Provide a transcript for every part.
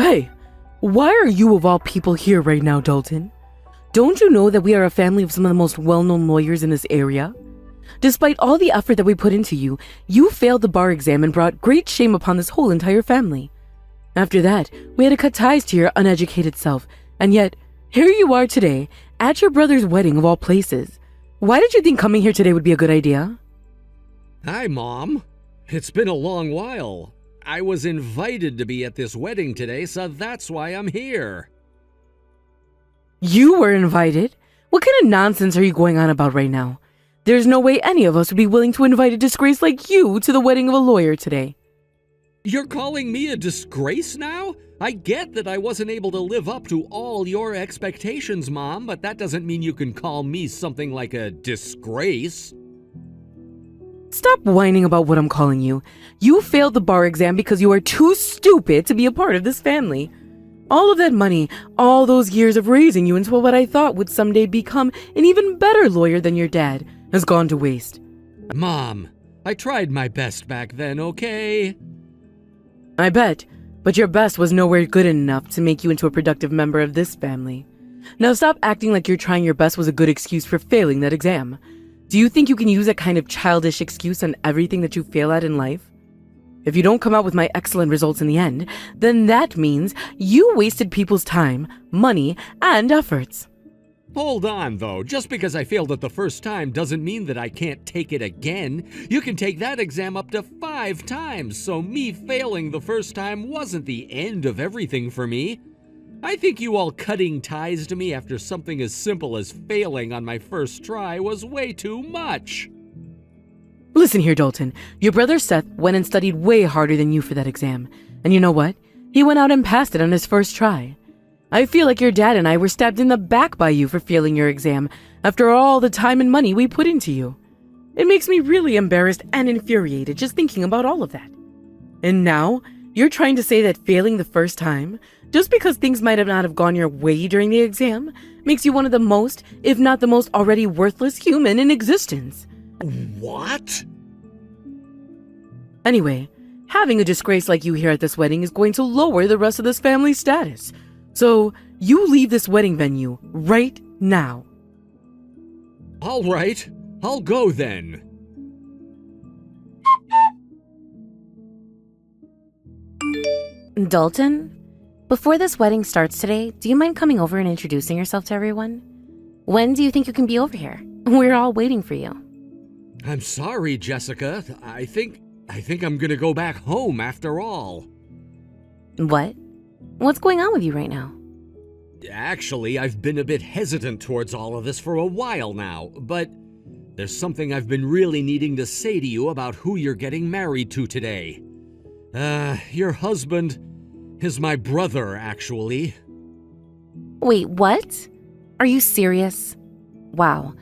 Hey, why are you of all people here right now, Dalton? Don't you know that we are a family of some of the most well-known lawyers in this area? Despite all the effort that we put into you, you failed the bar exam and brought great shame upon this whole entire family. After that, we had to cut ties to your uneducated self, and yet, here you are today, at your brother's wedding of all places. Why did you think coming here today would be a good idea? Hi, Mom. It's been a long while. I was invited to be at this wedding today, so that's why I'm here. You were invited? What kind of nonsense are you going on about right now? There's no way any of us would be willing to invite a disgrace like you to the wedding of a lawyer today. You're calling me a disgrace now? I get that I wasn't able to live up to all your expectations, Mom, but that doesn't mean you can call me something like a disgrace. Stop whining about what I'm calling you. You failed the bar exam because you are too stupid to be a part of this family. All of that money, all those years of raising you into what I thought would someday become an even better lawyer than your dad, has gone to waste. Mom, I tried my best back then, okay? I bet, but your best was nowhere good enough to make you into a productive member of this family. Now stop acting like you're trying your best was a good excuse for failing that exam. Do you think you can use that kind of childish excuse on everything that you fail at in life? If you don't come out with my excellent results in the end, then that means you wasted people's time, money, and efforts. Hold on, though. Just because I failed it the first time doesn't mean that I can't take it again. You can take that exam up to 5 times, so me failing the first time wasn't the end of everything for me. I think you all cutting ties to me after something as simple as failing on my first try was way too much. Listen here, Dalton. Your brother Seth went and studied way harder than you for that exam. And you know what? He went out and passed it on his first try. I feel like your dad and I were stabbed in the back by you for failing your exam after all the time and money we put into you. It makes me really embarrassed and infuriated just thinking about all of that. And now, you're trying to say that failing the first time, just because things might have not have gone your way during the exam, makes you one of the most, if not the most already worthless human in existence. What? Anyway, having a disgrace like you here at this wedding is going to lower the rest of this family's status. So, you leave this wedding venue right now. All right, I'll go then. Dalton? Before this wedding starts today, do you mind coming over and introducing yourself to everyone? When do you think you can be over here? We're all waiting for you. I'm sorry, Jessica. I think I'm gonna go back home after all. What? What's going on with you right now? Actually, I've been a bit hesitant towards all of this for a while now, but there's something I've been really needing to say to you about who you're getting married to today. Your husband is my brother, actually. Wait, what? Are you serious? Wow.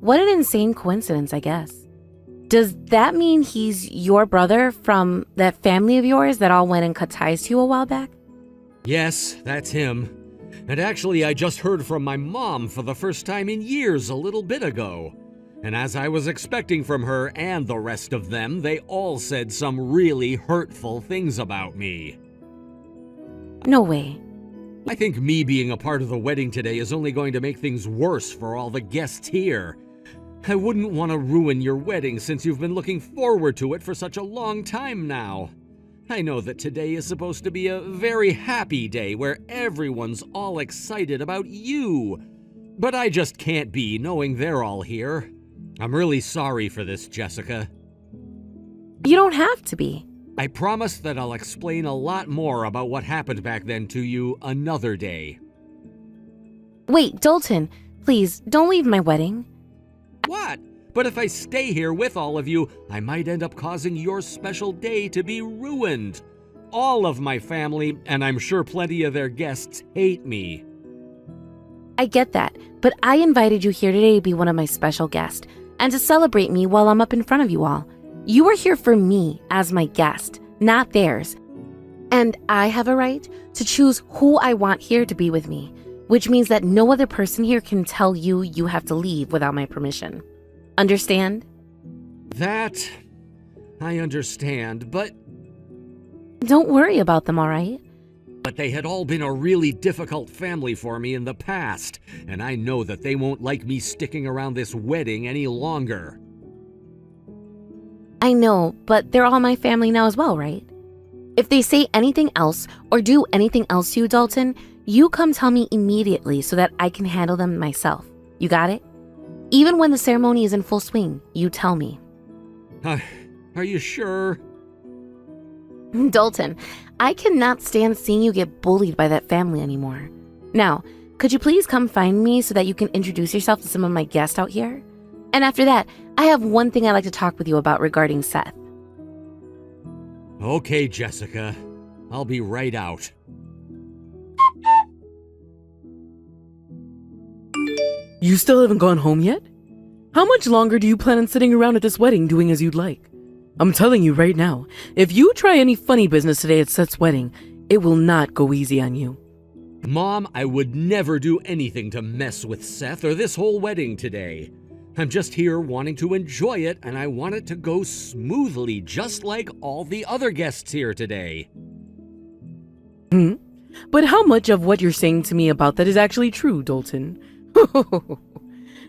What an insane coincidence, I guess. Does that mean he's your brother from that family of yours that all went and cut ties to you a while back? Yes, that's him. And actually, I just heard from my mom for the first time in years a little bit ago. And as I was expecting from her and the rest of them, they all said some really hurtful things about me. No way. I think me being a part of the wedding today is only going to make things worse for all the guests here. I wouldn't want to ruin your wedding since you've been looking forward to it for such a long time now. I know that today is supposed to be a very happy day where everyone's all excited about you. But I just can't be knowing they're all here. I'm really sorry for this, Jessica. You don't have to be. I promise that I'll explain a lot more about what happened back then to you another day. Wait, Dalton, please, don't leave my wedding. What? But if I stay here with all of you, I might end up causing your special day to be ruined. All of my family, and I'm sure plenty of their guests, hate me. I get that, but I invited you here today to be one of my special guests and to celebrate me while I'm up in front of you all. You are here for me as my guest, not theirs. And I have a right to choose who I want here to be with me, which means that no other person here can tell you you have to leave without my permission. Understand? That I understand, but Don't worry about them, all right? But they had all been a really difficult family for me in the past, and I know that they won't like me sticking around this wedding any longer. I know, but they're all my family now as well, right? If they say anything else or do anything else to you, Dalton, you come tell me immediately so that I can handle them myself. You got it? Even when the ceremony is in full swing, you tell me. Are you sure? Dalton, I cannot stand seeing you get bullied by that family anymore. Now, could you please come find me so that you can introduce yourself to some of my guests out here? And after that, I have one thing I'd like to talk with you about regarding Seth. Okay, Jessica. I'll be right out. You still haven't gone home yet? How much longer do you plan on sitting around at this wedding doing as you'd like? I'm telling you right now, if you try any funny business today at Seth's wedding, it will not go easy on you. Mom, I would never do anything to mess with Seth or this whole wedding today. I'm just here wanting to enjoy it, and I want it to go smoothly, just like all the other guests here today. But how much of what you're saying to me about that is actually true, Dalton?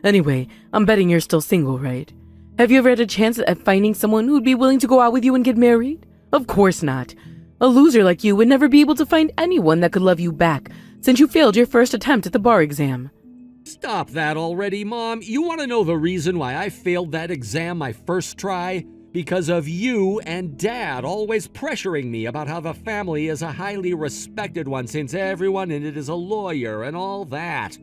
Anyway, I'm betting you're still single, right? Have you ever had a chance at finding someone who'd be willing to go out with you and get married? Of course not. A loser like you would never be able to find anyone that could love you back, since you failed your first attempt at the bar exam. Stop that already, Mom. You want to know the reason why I failed that exam my first try? Because of you and Dad always pressuring me about how the family is a highly respected one since everyone in it is a lawyer and all that.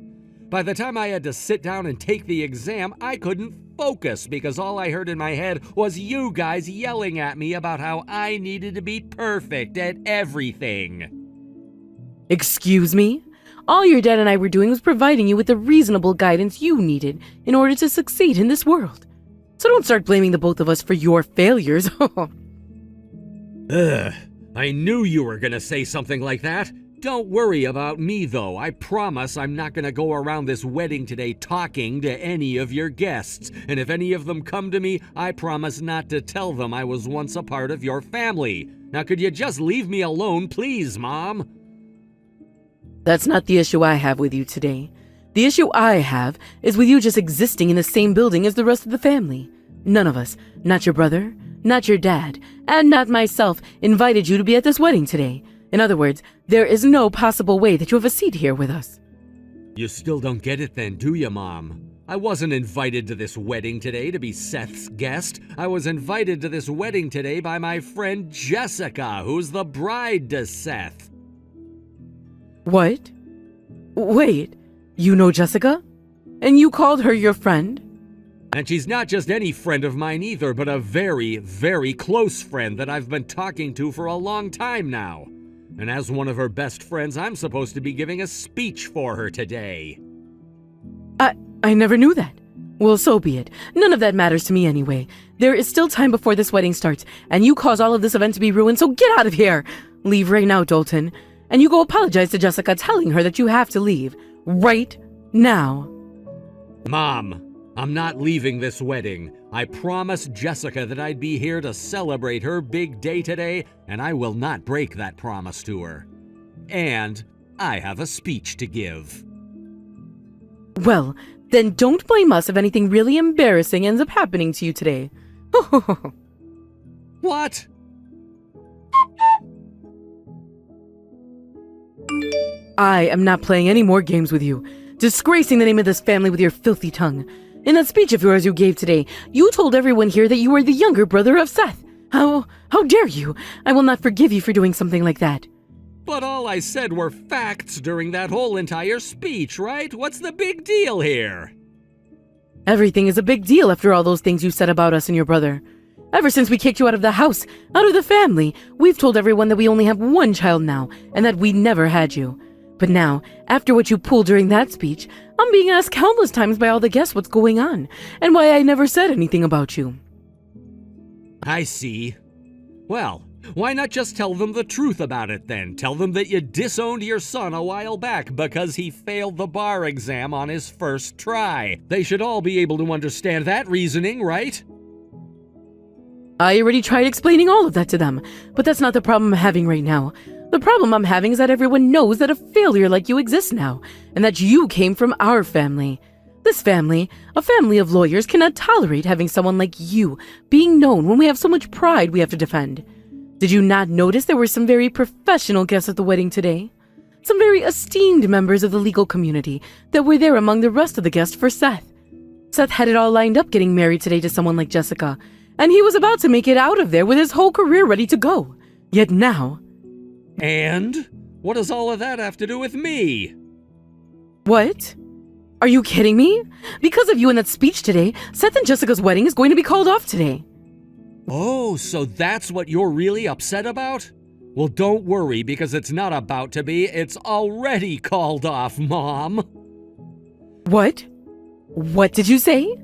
By the time I had to sit down and take the exam, I couldn't focus because all I heard in my head was you guys yelling at me about how I needed to be perfect at everything. Excuse me? All your dad and I were doing was providing you with the reasonable guidance you needed in order to succeed in this world. So don't start blaming the both of us for your failures. Ugh, I knew you were gonna say something like that. Don't worry about me, though. I promise I'm not gonna go around this wedding today talking to any of your guests. And if any of them come to me, I promise not to tell them I was once a part of your family. Now, could you just leave me alone, please, Mom? That's not the issue I have with you today. The issue I have is with you just existing in the same building as the rest of the family. None of us, not your brother, not your dad, and not myself, invited you to be at this wedding today. In other words, there is no possible way that you have a seat here with us. You still don't get it then, do you, Mom? I wasn't invited to this wedding today to be Seth's guest. I was invited to this wedding today by my friend Jessica, who's the bride to Seth. What? Wait, you know Jessica? And you called her your friend? And she's not just any friend of mine either, but a very, very close friend that I've been talking to for a long time now. And as one of her best friends, I'm supposed to be giving a speech for her today. I never knew that. Well, so be it. None of that matters to me anyway. There is still time before this wedding starts, and you cause all of this event to be ruined, so get out of here! Leave right now, Dalton. And you go apologize to Jessica, telling her that you have to leave. Right now. Mom, I'm not leaving this wedding. I promised Jessica that I'd be here to celebrate her big day today, and I will not break that promise to her. And I have a speech to give. Well, then don't blame us if anything really embarrassing ends up happening to you today. What? I am not playing any more games with you, disgracing the name of this family with your filthy tongue. In that speech of yours you gave today, you told everyone here that you were the younger brother of Seth. How dare you? I will not forgive you for doing something like that. But all I said were facts during that whole entire speech, right? What's the big deal here? Everything is a big deal after all those things you said about us and your brother. Ever since we kicked you out of the house, out of the family, we've told everyone that we only have one child now, and that we never had you. But now, after what you pulled during that speech, I'm being asked countless times by all the guests what's going on, and why I never said anything about you. I see. Well, why not just tell them the truth about it then? Tell them that you disowned your son a while back because he failed the bar exam on his first try. They should all be able to understand that reasoning, right? I already tried explaining all of that to them, but that's not the problem I'm having right now. The problem I'm having is that everyone knows that a failure like you exists now, and that you came from our family. This family, a family of lawyers, cannot tolerate having someone like you being known when we have so much pride we have to defend. Did you not notice there were some very professional guests at the wedding today? Some very esteemed members of the legal community that were there among the rest of the guests for Seth. Seth had it all lined up getting married today to someone like Jessica, and he was about to make it out of there with his whole career ready to go. Yet now... And? What does all of that have to do with me? What? Are you kidding me? Because of you and that speech today, Seth and Jessica's wedding is going to be called off today. Oh, so that's what you're really upset about? Well, don't worry, because it's not about to be. It's already called off, Mom. What? What did you say?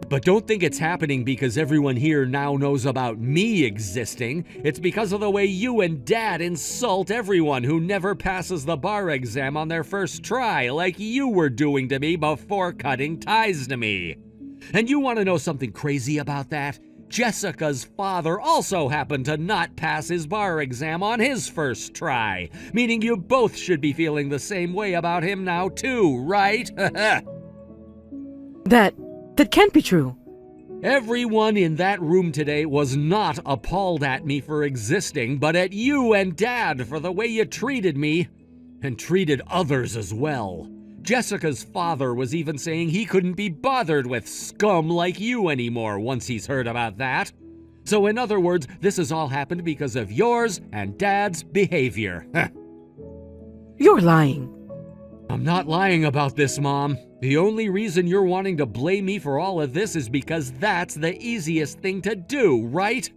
But don't think it's happening because everyone here now knows about me existing. It's because of the way you and Dad insult everyone who never passes the bar exam on their first try, like you were doing to me before cutting ties to me. And you want to know something crazy about that? Jessica's father also happened to not pass his bar exam on his first try, meaning you both should be feeling the same way about him now too, right? That can't be true. Everyone in that room today was not appalled at me for existing, but at you and Dad for the way you treated me, and treated others as well. Jessica's father was even saying he couldn't be bothered with scum like you anymore once he's heard about that. So in other words, this has all happened because of yours and Dad's behavior. You're lying. I'm not lying about this, Mom. The only reason you're wanting to blame me for all of this is because that's the easiest thing to do, right?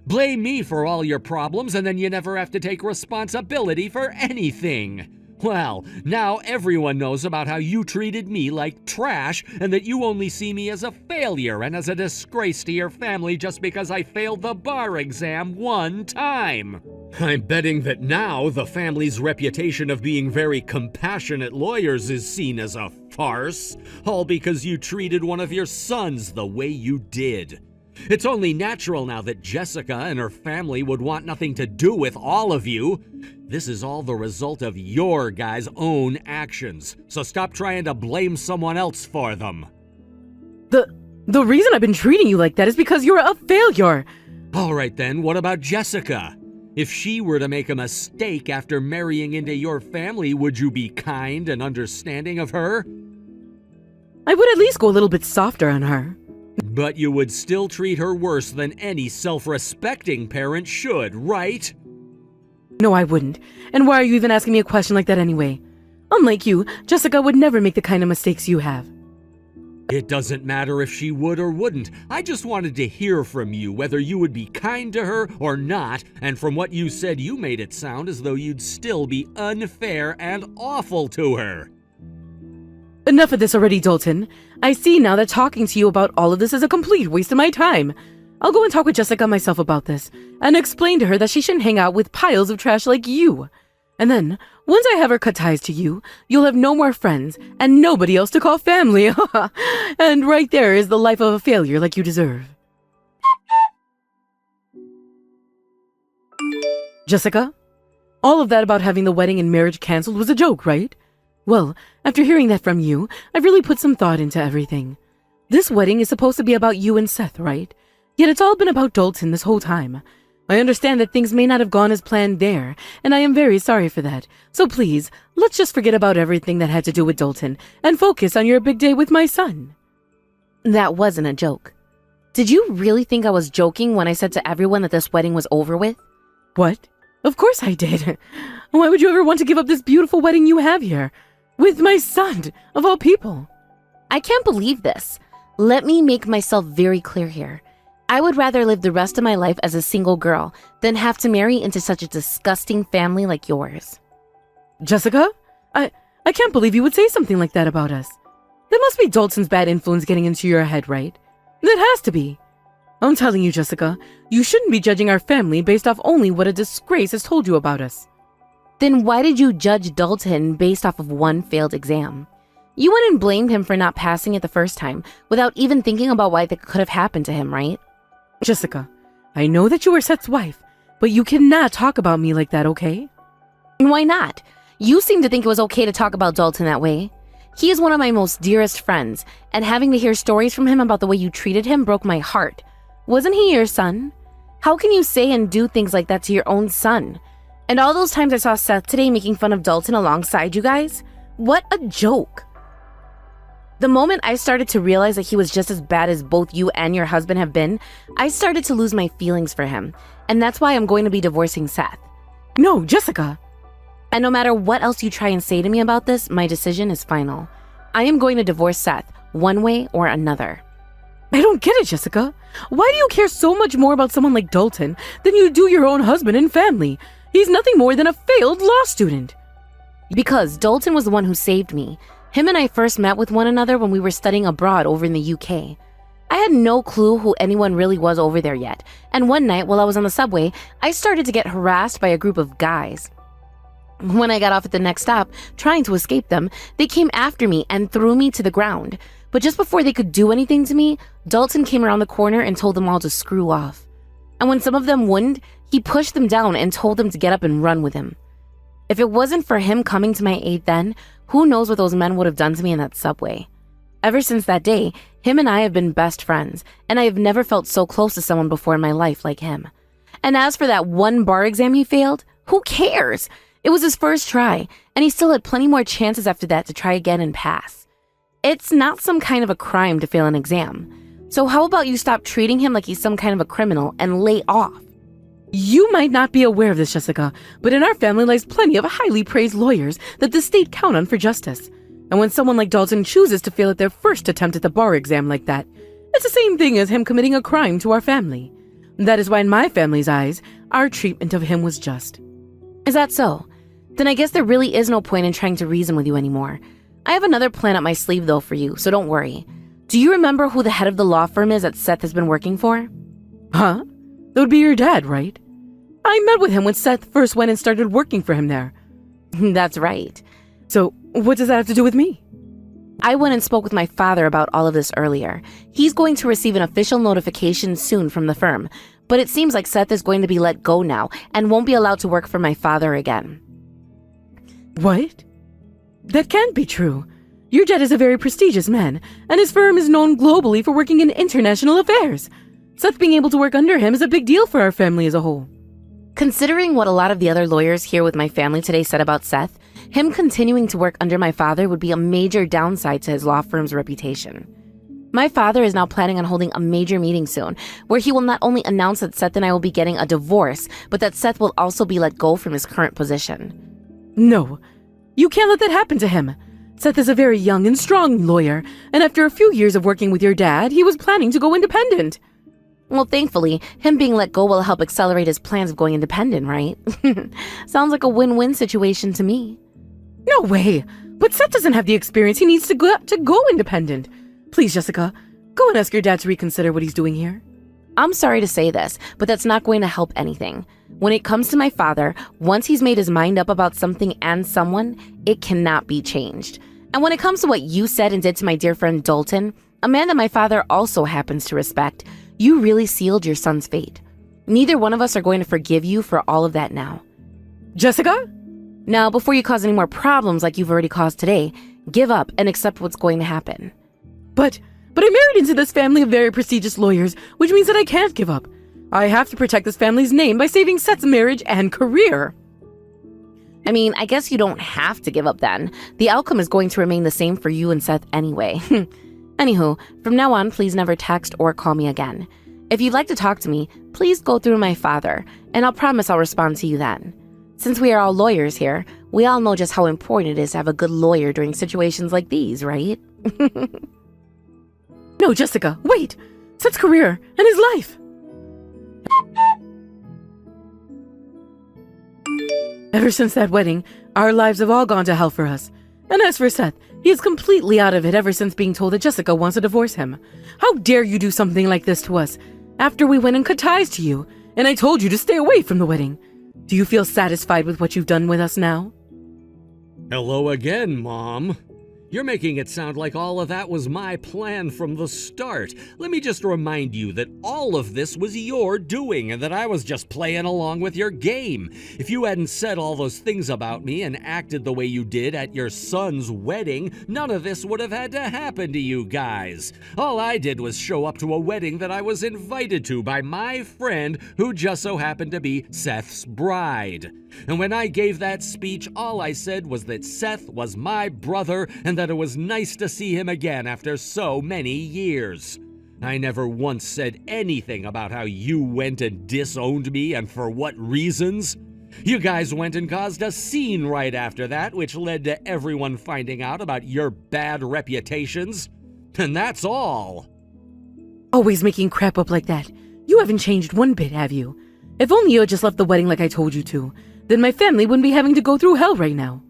Blame me for all your problems and then you never have to take responsibility for anything. Well, now everyone knows about how you treated me like trash and that you only see me as a failure and as a disgrace to your family just because I failed the bar exam one time. I'm betting that now the family's reputation of being very compassionate lawyers is seen as a farce, all because you treated one of your sons the way you did. It's only natural now that Jessica and her family would want nothing to do with all of you. This is all the result of your guys' own actions, so stop trying to blame someone else for them. The reason I've been treating you like that is because you're a failure. All right then, what about Jessica? If she were to make a mistake after marrying into your family, would you be kind and understanding of her? I would at least go a little bit softer on her. But you would still treat her worse than any self-respecting parent should, right? No, I wouldn't. And why are you even asking me a question like that anyway? Unlike you, Jessica would never make the kind of mistakes you have. It doesn't matter if she would or wouldn't. I just wanted to hear from you whether you would be kind to her or not, and from what you said, you made it sound as though you'd still be unfair and awful to her. Enough of this already, Dalton. I see now that talking to you about all of this is a complete waste of my time. I'll go and talk with Jessica myself about this, and explain to her that she shouldn't hang out with piles of trash like you. And then, once I have her cut ties to you, you'll have no more friends, and nobody else to call family. And right there is the life of a failure like you deserve. Jessica, all of that about having the wedding and marriage canceled was a joke, right? Well, after hearing that from you, I've really put some thought into everything. This wedding is supposed to be about you and Seth, right? Yet it's all been about Dalton this whole time. I understand that things may not have gone as planned there, and I am very sorry for that. So please, let's just forget about everything that had to do with Dalton and focus on your big day with my son. That wasn't a joke. Did you really think I was joking when I said to everyone that this wedding was over with? What? Of course I did. Why would you ever want to give up this beautiful wedding you have here? With my son, of all people. I can't believe this. Let me make myself very clear here. I would rather live the rest of my life as a single girl than have to marry into such a disgusting family like yours. Jessica? I can't believe you would say something like that about us. That must be Dalton's bad influence getting into your head, right? That has to be. I'm telling you, Jessica, you shouldn't be judging our family based off only what a disgrace has told you about us. Then why did you judge Dalton based off of one failed exam? You wouldn't blame him for not passing it the first time without even thinking about why that could have happened to him, right? Jessica, I know that you are Seth's wife, but you cannot talk about me like that, okay? Why not? You seem to think it was okay to talk about Dalton that way. He is one of my most dearest friends, and having to hear stories from him about the way you treated him broke my heart. Wasn't he your son? How can you say and do things like that to your own son? And all those times I saw Seth today making fun of Dalton alongside you guys? What a joke. The moment I started to realize that he was just as bad as both you and your husband have been, I started to lose my feelings for him. And that's why I'm going to be divorcing Seth. No, Jessica. And no matter what else you try and say to me about this, my decision is final. I am going to divorce Seth, one way or another. I don't get it, Jessica. Why do you care so much more about someone like Dalton than you do your own husband and family? He's nothing more than a failed law student. Because Dalton was the one who saved me. Him and I first met with one another when we were studying abroad over in the UK. I had no clue who anyone really was over there yet, and one night while I was on the subway, I started to get harassed by a group of guys. When I got off at the next stop, trying to escape them, they came after me and threw me to the ground. But just before they could do anything to me, Dalton came around the corner and told them all to screw off. And when some of them wouldn't, he pushed them down and told them to get up and run with him. If it wasn't for him coming to my aid then, who knows what those men would have done to me in that subway. Ever since that day, him and I have been best friends, and I have never felt so close to someone before in my life like him. And as for that one bar exam he failed, who cares? It was his first try, and he still had plenty more chances after that to try again and pass. It's not some kind of a crime to fail an exam. So how about you stop treating him like he's some kind of a criminal and lay off? You might not be aware of this, Jessica, but in our family lies plenty of highly praised lawyers that the state count on for justice. And when someone like Dalton chooses to fail at their first attempt at the bar exam like that, it's the same thing as him committing a crime to our family. That is why in my family's eyes, our treatment of him was just. Is that so? Then I guess there really is no point in trying to reason with you anymore. I have another plan up my sleeve though for you, so don't worry. Do you remember who the head of the law firm is that Seth has been working for? Huh? That would be your dad, right? I met with him when Seth first went and started working for him there. That's right. So, what does that have to do with me? I went and spoke with my father about all of this earlier. He's going to receive an official notification soon from the firm, but it seems like Seth is going to be let go now and won't be allowed to work for my father again. What? That can't be true. Your dad is a very prestigious man, and his firm is known globally for working in international affairs. Seth being able to work under him is a big deal for our family as a whole. Considering what a lot of the other lawyers here with my family today said about Seth, him continuing to work under my father would be a major downside to his law firm's reputation. My father is now planning on holding a major meeting soon, where he will not only announce that Seth and I will be getting a divorce, but that Seth will also be let go from his current position. No, you can't let that happen to him. Seth is a very young and strong lawyer, and after a few years of working with your dad, he was planning to go independent. Well, thankfully, him being let go will help accelerate his plans of going independent, right? Sounds like a win-win situation to me. No way! But Seth doesn't have the experience he needs to go independent. Please, Jessica, go and ask your dad to reconsider what he's doing here. I'm sorry to say this, but that's not going to help anything. When it comes to my father, once he's made his mind up about something and someone, it cannot be changed. And when it comes to what you said and did to my dear friend Dalton, a man that my father also happens to respect, you really sealed your son's fate. Neither one of us are going to forgive you for all of that now. Jessica? Now, before you cause any more problems like you've already caused today, give up and accept what's going to happen. But I married into this family of very prestigious lawyers, which means that I can't give up. I have to protect this family's name by saving Seth's marriage and career. I mean, I guess you don't have to give up then. The outcome is going to remain the same for you and Seth anyway. Anywho, from now on, please never text or call me again. If you'd like to talk to me, please go through my father, and I'll promise I'll respond to you then. Since we are all lawyers here, we all know just how important it is to have a good lawyer during situations like these, right? No, Jessica, wait! Seth's career and his life! Ever since that wedding, our lives have all gone to hell for us. And as for Seth, he is completely out of it ever since being told that Jessica wants to divorce him. How dare you do something like this to us, after we went and cut ties to you, and I told you to stay away from the wedding. Do you feel satisfied with what you've done with us now? Hello again, Mom. You're making it sound like all of that was my plan from the start. Let me just remind you that all of this was your doing and that I was just playing along with your game. If you hadn't said all those things about me and acted the way you did at your son's wedding, none of this would have had to happen to you guys. All I did was show up to a wedding that I was invited to by my friend who just so happened to be Seth's bride. And when I gave that speech, all I said was that Seth was my brother and that it was nice to see him again after so many years. I never once said anything about how you went and disowned me and for what reasons. You guys went and caused a scene right after that, which led to everyone finding out about your bad reputations. And that's all. Always making crap up like that. You haven't changed one bit, have you? If only you had just left the wedding like I told you to, then my family wouldn't be having to go through hell right now.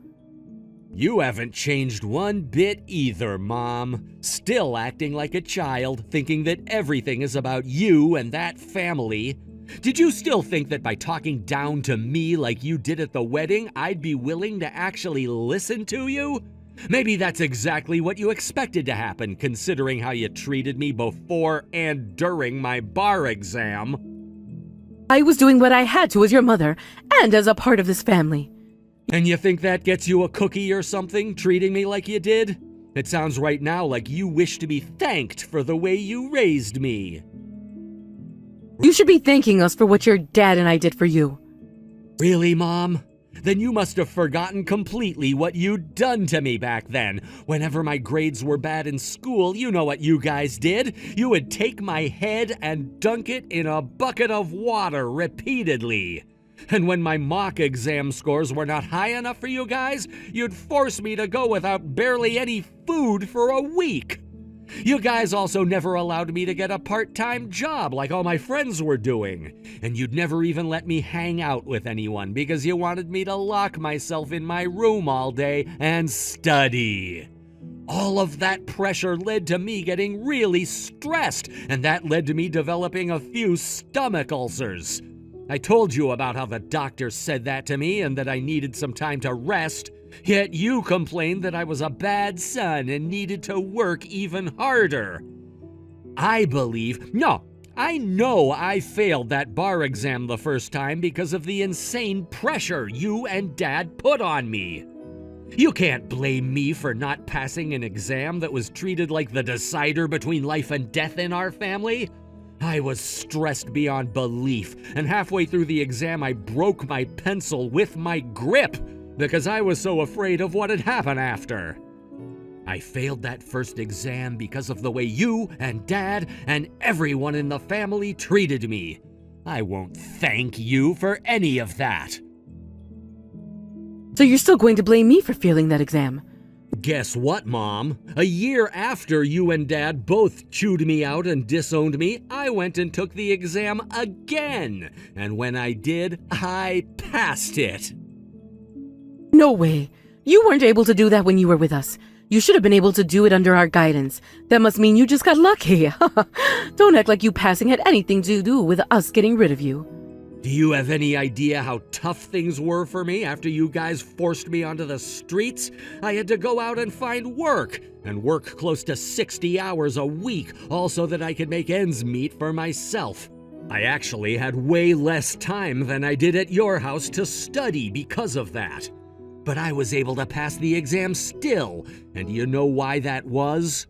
You haven't changed one bit either, Mom. Still acting like a child, thinking that everything is about you and that family. Did you still think that by talking down to me like you did at the wedding, I'd be willing to actually listen to you? Maybe that's exactly what you expected to happen, considering how you treated me before and during my bar exam. I was doing what I had to as your mother and as a part of this family. And you think that gets you a cookie or something, treating me like you did? It sounds right now like you wish to be thanked for the way you raised me. You should be thanking us for what your dad and I did for you. Really, Mom? Then you must have forgotten completely what you'd done to me back then. Whenever my grades were bad in school, you know what you guys did. You would take my head and dunk it in a bucket of water repeatedly. And when my mock exam scores were not high enough for you guys, you'd force me to go without barely any food for a week. You guys also never allowed me to get a part-time job like all my friends were doing. And you'd never even let me hang out with anyone because you wanted me to lock myself in my room all day and study. All of that pressure led to me getting really stressed, and that led to me developing a few stomach ulcers. I told you about how the doctor said that to me and that I needed some time to rest. Yet you complained that I was a bad son and needed to work even harder. I know I failed that bar exam the first time because of the insane pressure you and Dad put on me. You can't blame me for not passing an exam that was treated like the decider between life and death in our family. I was stressed beyond belief, and halfway through the exam I broke my pencil with my grip because I was so afraid of what had happened after. I failed that first exam because of the way you and Dad and everyone in the family treated me. I won't thank you for any of that. So you're still going to blame me for failing that exam? Guess what, Mom? A year after you and Dad both chewed me out and disowned me, I went and took the exam again. And when I did, I passed it. No way. You weren't able to do that when you were with us. You should have been able to do it under our guidance. That must mean you just got lucky. Don't act like you passing had anything to do with us getting rid of you. Do you have any idea how tough things were for me after you guys forced me onto the streets? I had to go out and find work, and work close to 60 hours a week, all so that I could make ends meet for myself. I actually had way less time than I did at your house to study because of that. But I was able to pass the exam still, and do you know why that was?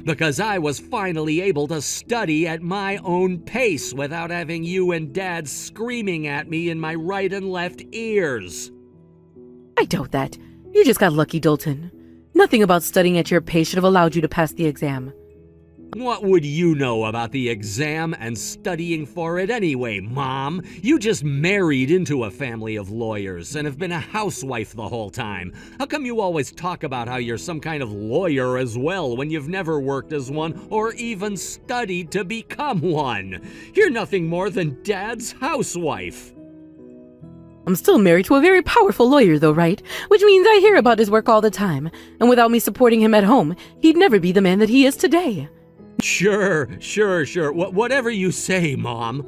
Because I was finally able to study at my own pace without having you and Dad screaming at me in my right and left ears. I doubt that. You just got lucky, Dalton. Nothing about studying at your pace should have allowed you to pass the exam. What would you know about the exam and studying for it anyway, Mom? You just married into a family of lawyers and have been a housewife the whole time. How come you always talk about how you're some kind of lawyer as well when you've never worked as one or even studied to become one? You're nothing more than Dad's housewife. I'm still married to a very powerful lawyer, though, right? Which means I hear about his work all the time. And without me supporting him at home, he'd never be the man that he is today. Sure. Whatever you say, Mom.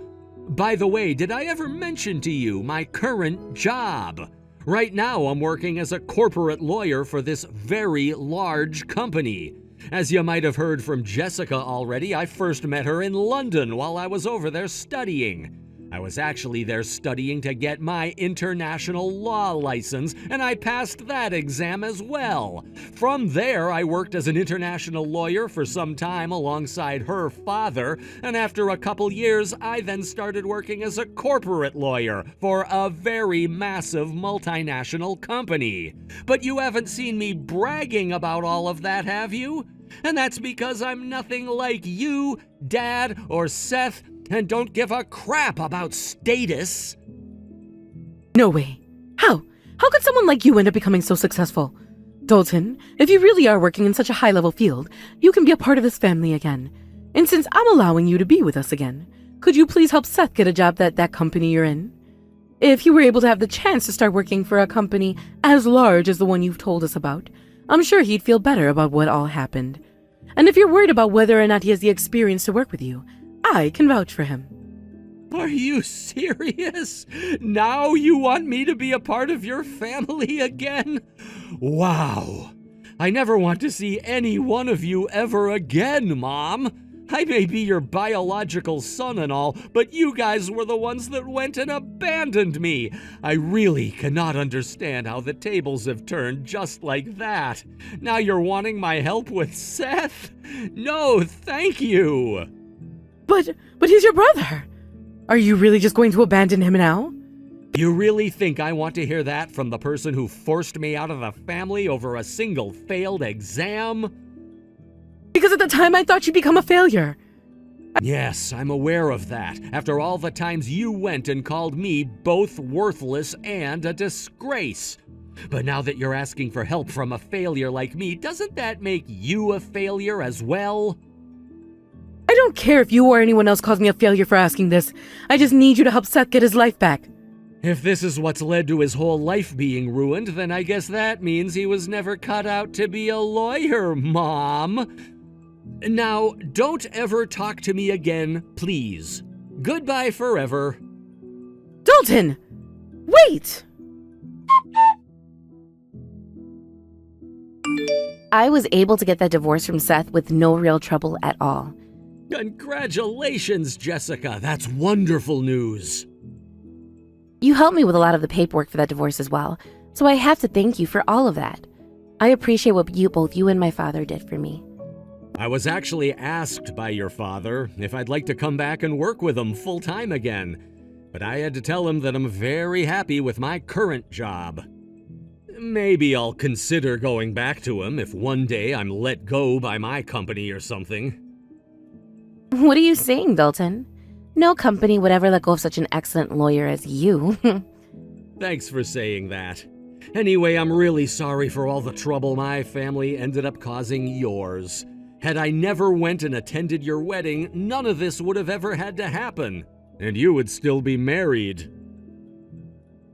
By the way, did I ever mention to you my current job? Right now, I'm working as a corporate lawyer for this very large company. As you might have heard from Jessica already, I first met her in London while I was over there studying. I was actually there studying to get my international law license, and I passed that exam as well. From there, I worked as an international lawyer for some time alongside her father, and after a couple years, I then started working as a corporate lawyer for a very massive multinational company. But you haven't seen me bragging about all of that, have you? And that's because I'm nothing like you, Dad, or Seth, and don't give a crap about status. No way. How? How could someone like you end up becoming so successful? Dalton, if you really are working in such a high-level field, you can be a part of this family again. And since I'm allowing you to be with us again, could you please help Seth get a job at that company you're in? If he were able to have the chance to start working for a company as large as the one you've told us about, I'm sure he'd feel better about what all happened. And if you're worried about whether or not he has the experience to work with you, I can vouch for him. Are you serious? Now you want me to be a part of your family again? Wow. I never want to see any one of you ever again, Mom. I may be your biological son and all, but you guys were the ones that went and abandoned me. I really cannot understand how the tables have turned just like that. Now you're wanting my help with Seth? No, thank you. But he's your brother. Are you really just going to abandon him now? You really think I want to hear that from the person who forced me out of the family over a single failed exam? Because at the time I thought you'd become a failure. Yes, I'm aware of that, after all the times you went and called me both worthless and a disgrace. But now that you're asking for help from a failure like me, doesn't that make you a failure as well? I don't care if you or anyone else calls me a failure for asking this. I just need you to help Seth get his life back. If this is what's led to his whole life being ruined, then I guess that means he was never cut out to be a lawyer, Mom. Now, don't ever talk to me again, please. Goodbye forever. Dalton! Wait! I was able to get that divorce from Seth with no real trouble at all. Congratulations, Jessica. That's wonderful news. You helped me with a lot of the paperwork for that divorce as well, so I have to thank you for all of that. I appreciate what both you and my father did for me. I was actually asked by your father if I'd like to come back and work with him full-time again, but I had to tell him that I'm very happy with my current job. Maybe I'll consider going back to him if one day I'm let go by my company or something. What are you saying, Dalton? No company would ever let go of such an excellent lawyer as you. Thanks for saying that. Anyway, I'm really sorry for all the trouble my family ended up causing yours. Had I never went and attended your wedding, none of this would have ever had to happen, and you would still be married.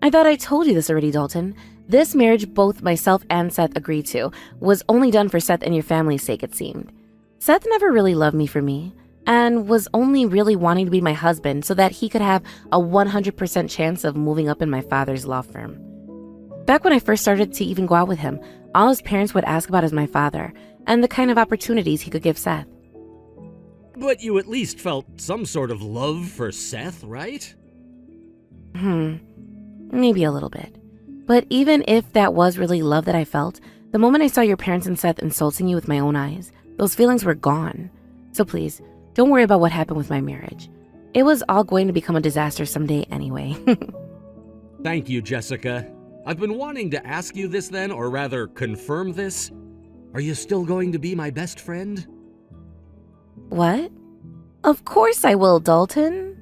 I thought I told you this already, Dalton. This marriage both myself and Seth agreed to was only done for Seth and your family's sake, it seemed. Seth never really loved me for me, and was only really wanting to be my husband so that he could have a 100% chance of moving up in my father's law firm. Back when I first started to even go out with him, all his parents would ask about is my father, and the kind of opportunities he could give Seth. But you at least felt some sort of love for Seth, right? Maybe a little bit. But even if that was really love that I felt, the moment I saw your parents and Seth insulting you with my own eyes, those feelings were gone. So please, don't worry about what happened with my marriage. It was all going to become a disaster someday anyway. Thank you, Jessica. I've been wanting to ask you this then, or rather confirm this. Are you still going to be my best friend? What? Of course I will, Dalton.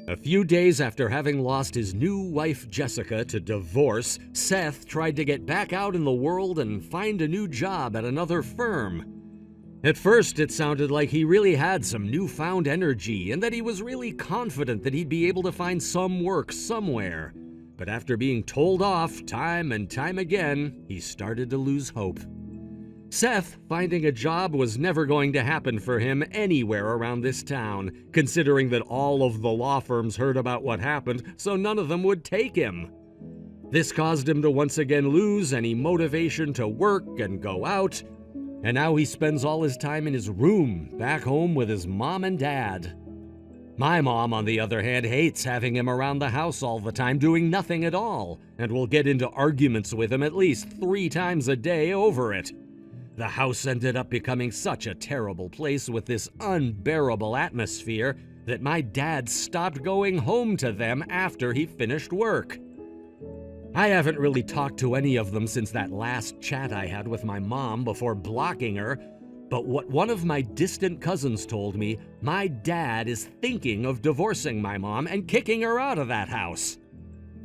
A few days after having lost his new wife Jessica to divorce, Seth tried to get back out in the world and find a new job at another firm. At first, it sounded like he really had some newfound energy and that he was really confident that he'd be able to find some work somewhere. But after being told off time and time again, he started to lose hope. Seth finding a job was never going to happen for him anywhere around this town, considering that all of the law firms heard about what happened, so none of them would take him. This caused him to once again lose any motivation to work and go out, and now he spends all his time in his room, back home with his mom and dad. My mom, on the other hand, hates having him around the house all the time doing nothing at all, and will get into arguments with him at least 3 times a day over it. The house ended up becoming such a terrible place with this unbearable atmosphere that my dad stopped going home to them after he finished work. I haven't really talked to any of them since that last chat I had with my mom before blocking her, but what one of my distant cousins told me, my dad is thinking of divorcing my mom and kicking her out of that house.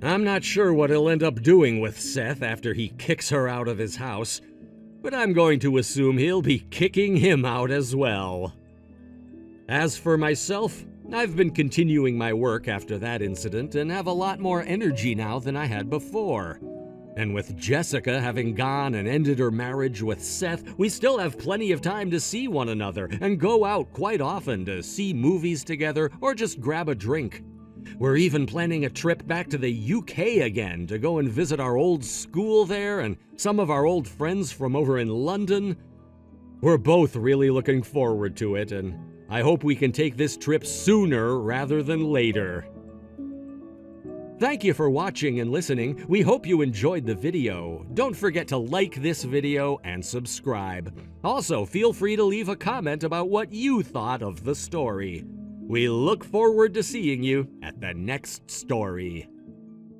I'm not sure what he'll end up doing with Seth after he kicks her out of his house, but I'm going to assume he'll be kicking him out as well. As for myself, I've been continuing my work after that incident and have a lot more energy now than I had before. And with Jessica having gone and ended her marriage with Seth, we still have plenty of time to see one another and go out quite often to see movies together or just grab a drink. We're even planning a trip back to the UK again to go and visit our old school there and some of our old friends from over in London. We're both really looking forward to it, and I hope we can take this trip sooner rather than later. Thank you for watching and listening. We hope you enjoyed the video. Don't forget to like this video and subscribe. Also, feel free to leave a comment about what you thought of the story. We look forward to seeing you at the next story.